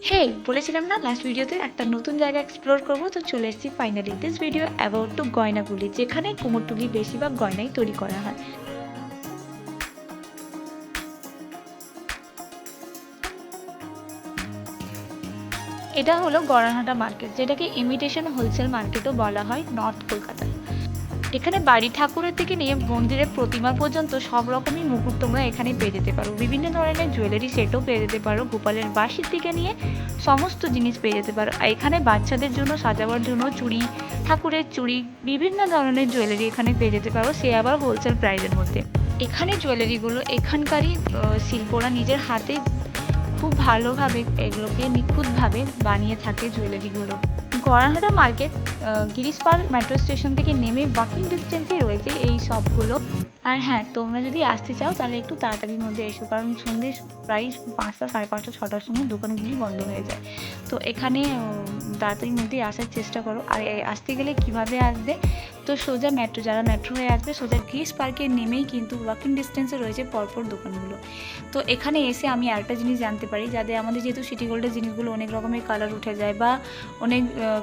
হেই, বলেছিলাম না লাস্ট ভিডিওতে একটা নতুন জায়গা এক্সপ্লোর করবো, তো চলে এসেছি finally. This video about to গয়নাগুলি, যেখানে কুমোরটুলি বেশিরভাগ গয়নাই তৈরি করা হয়। এটা হলো গড়ানহাটা মার্কেট, যেটাকে ইমিটেশন হোলসেল মার্কেটও বলা হয় নর্থ কলকাতায়। এখানে বাড়ি ঠাকুরের থেকে নিয়ে মন্দিরের প্রতিমা পর্যন্ত সব রকমই মুকুট তোমরা এখানে পেয়ে যেতে পারো। বিভিন্ন ধরনের জুয়েলারি সেটও পেয়ে যেতে পারো। গোপালের বাঁশির থেকে নিয়ে সমস্ত জিনিস পেয়ে যেতে পারো। আর এখানে বাচ্চাদের জন্য সাজাবার জন্য চুড়ি, ঠাকুরের চুড়ি, বিভিন্ন ধরনের জুয়েলারি এখানে পেয়ে যেতে পারো, সে আবার হোলসেল প্রাইসের মধ্যে। এখানে জুয়েলারিগুলো এখানকারই শিল্পরা নিজের হাতে খুব ভালোভাবে এগুলোকে নিখুঁতভাবে বানিয়ে থাকে জুয়েলারিগুলো। গড়ানহাটা মার্কেট গিরিশ পাল মেট্রো স্টেশন থেকে নেমে ওয়াকিং ডিস্টেন্সেই রয়েছে এই সবগুলো। আর হ্যাঁ, তোমরা যদি আসতে চাও তাহলে একটু তাড়াতাড়ির মধ্যে এসো, কারণ সন্ধ্যে প্রায় 5টা, 5:30, 6টার সময় দোকানগুলি বন্ধ হয়ে যায়। তো এখানে তাড়াতাড়ির মধ্যেই আসার চেষ্টা করো। আর আসতে গেলে কিভাবে আসবে, তো সোজা মেট্রো, যারা মেট্রো হয়ে আসবে সোজা গিরিশ পার্কে নেমেই কিন্তু ওয়াকিং ডিস্টেন্সে রয়েছে পরপর দোকানগুলো। তো এখানে এসে আমি আরেকটা জিনিস জানতে পারি, যাদের আমাদের যেহেতু সিটি গোল্ডের জিনিসগুলো অনেক রকমের কালার উঠে যায় বা অনেক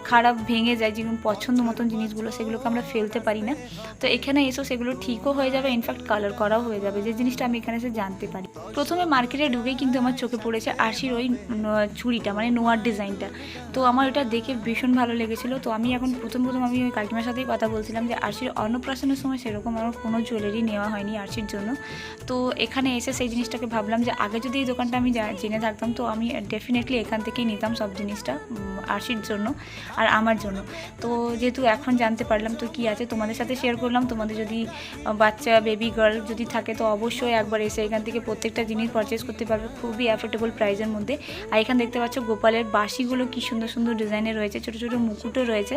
খারাপ ভেঙে যায়, যেগুলো পছন্দ মতন জিনিসগুলো সেগুলোকে আমরা ফেলতে পারি না। তো এখানে এসেও সেগুলো ঠিকও হয়ে যাবে, ইনফ্যাক্ট কালার করাও হয়ে যাবে, যে জিনিসটা আমি এখানে এসে জানতে পারি। প্রথমে মার্কেটে ঢুকেই কিন্তু আমার চোখে পড়েছে আরশির ওই চুড়িটা, মানে নোয়ার ডিজাইনটা। তো আমার ওটা দেখে ভীষণ ভালো লেগেছিলো। তো আমি এখন প্রথম আমি ওই কাকিমার সাথেই কথা বলছিলাম যে আরশির অন্নপ্রাশনের সময় সেরকম আমার কোনো জুয়েলারি নেওয়া হয়নি আরশির জন্য। তো এখানে এসে সেই জিনিসটাকে ভাবলাম যে আগে যদি এই দোকানটা আমি জেনে থাকতাম তো আমি ডেফিনেটলি এখান থেকেই নিতাম সব জিনিসটা আরশির জন্য আর আমার জন্য। তো যেহেতু এখন জানতে পারলাম, তো কি আছে তোমাদের সাথে শেয়ার করলাম। তোমাদের যদি বাচ্চা বেবি গার্ল যদি থাকে তো অবশ্যই একবার এসে এখান থেকে প্রত্যেকটা জিনিস পারচেস করতে পারবে খুবই অ্যাফোর্ডেবল প্রাইসের মধ্যে। আর এখানে দেখতে পাচ্ছ গোপালের বাঁশিগুলো কি সুন্দর সুন্দর ডিজাইনের রয়েছে, ছোটো ছোটো মুকুটও রয়েছে।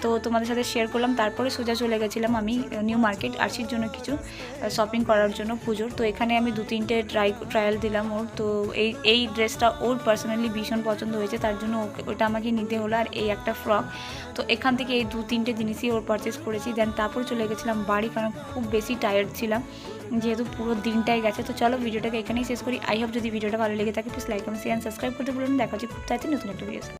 তো তোমাদের সাথে শেয়ার করলাম। তারপরে সোজা চলে গেছিলাম আমি নিউ মার্কেট আরশির জন্য কিছু শপিং করার জন্য পুজোর। তো এখানে আমি 2-3টে ট্রায়াল দিলাম ওর। তো এই ড্রেসটা ওর পার্সোনালি ভীষণ পছন্দ হয়েছে, তার জন্য ওটা আমাকে নিতে হলো। আর এই একটা ফ্রক, তো এখান থেকে এই 2-3টে জিনিসই ওর পারচেস করেছি। দেন তারপর চলে গেছিলাম বাড়ি, কারণ খুব বেশি টায়ার্ড ছিলাম যেহেতু পুরো দিনটাই গেছে। তো চলো ভিডিওটাকে এখানেই শেষ করি। আই হোপ যদি ভিডিওটা ভালো লেগে থাকে please like, comment, share, subscribe করতে ভুলুন। দেখা হচ্ছে খুব তাড়াতাড়ি নতুন একটা ভিডিও।